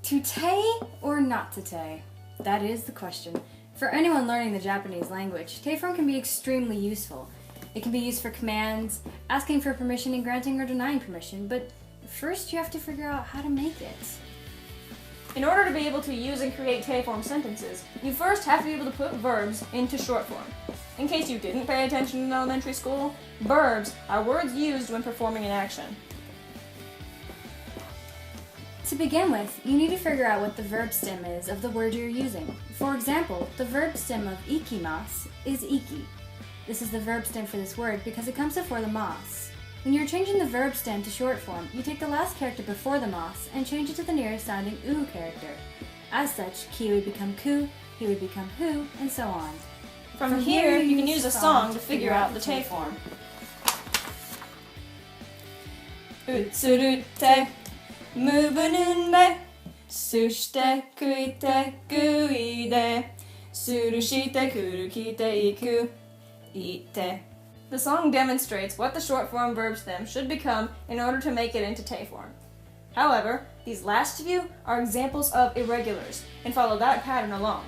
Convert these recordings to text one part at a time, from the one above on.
To tay or not to tay? That is the question. For anyone learning the Japanese language, tay form can be extremely useful. It can be used for commands, asking for permission and granting or denying permission, but first you have to figure out how to make it. In order to be able to use and create tay form sentences, you first have to be able to put verbs into short form. In case you didn't pay attention in elementary school, verbs are words used when performing an action. To begin with, you need to figure out what the verb stem is of the word you're using. For example, the verb stem of ikimasu is iki. This is the verb stem for this word because it comes before the mas. When you're changing the verb stem to short form, you take the last character before the mas and change it to the nearest sounding u character. As such, ki would become ku, he would become hu, and so on. From here, you can use a song to figure out the tay form. Utsurute, mubununbe, sushite, kuite, kuide, surushite, kurukite, iku, ite. The song demonstrates what the short form verb stem should become in order to make it into tay form. However, these last few are examples of irregulars and follow that pattern alone.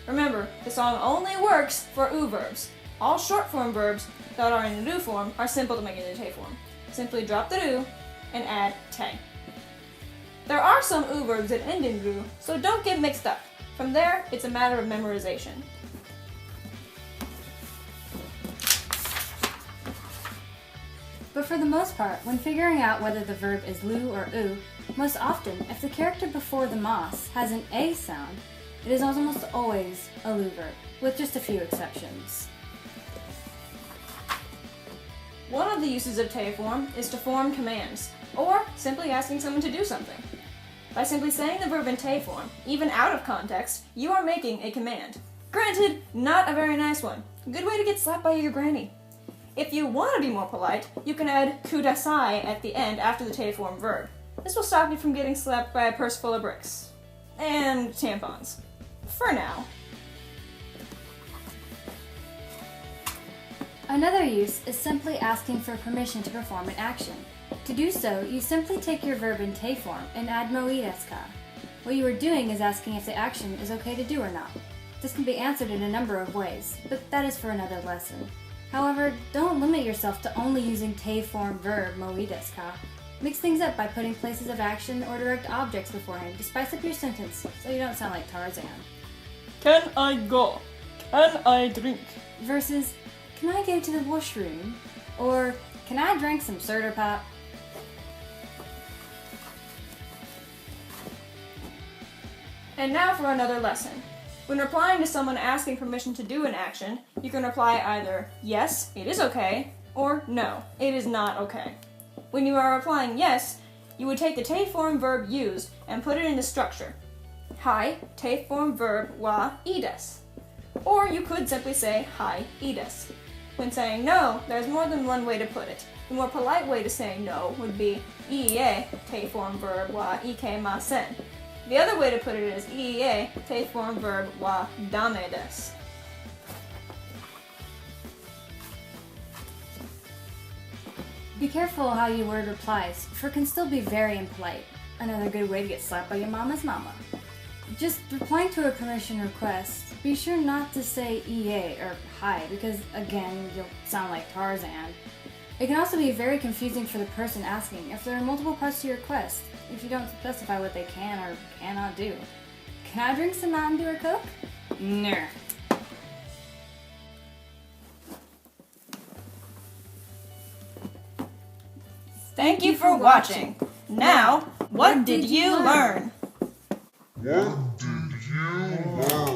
Remember, the song only works for u verbs. All short form verbs that are in ru form are simple to make into tay form. Simply drop the ru and add tay. There are some u verbs that end in ru, so don't get mixed up. From there, it's a matter of memorization. But for the most part, when figuring out whether the verb is lu or u, most often, if the character before the mas has an a sound, it is almost always a lu verb, with just a few exceptions. One of the uses of tay form is to form commands, or simply asking someone to do something. By simply saying the verb in tay form, even out of context, you are making a command. Granted, not a very nice one. Good way to get slapped by your granny. If you want to be more polite, you can add kudasai at the end after the tay form verb. This will stop you from getting slapped by a purse full of bricks. And tampons. For now. Another use is simply asking for permission to perform an action. To do so, you simply take your verb in tay form and add moi desu ka. What you are doing is asking if the action is okay to do or not. This can be answered in a number of ways, but that is for another lesson. However, don't limit yourself to only using tay form verb moi desu ka. Mix things up by putting places of action or direct objects beforehand to spice up your sentence so you don't sound like Tarzan. Can I go? Can I drink? Versus, can I go to the washroom? Or, can I drink some soda pop? And now for another lesson. When replying to someone asking permission to do an action, you can reply either, yes, it is okay, or no, it is not okay. When you are replying yes, you would take the tay form verb used and put it in the structure. Hai, tay form verb wa ii desu. Or you could simply say hai ii desu. When saying no, there's more than one way to put it. The more polite way to say no would be iie, tay form verb wa ikemasen. The other way to put it is iie, tay form verb wa dame desu. Be careful how you word replies, for it can still be very impolite. Another good way to get slapped by your mama's mama. Just replying to a permission request, be sure not to say EA or hi, because again, you'll sound like Tarzan. It can also be very confusing for the person asking if there are multiple parts to your request, if you don't specify what they can or cannot do. Can I drink some Mountain Dew or Coke? No. Thank you for watching. Now, what did you learn? What did you learn?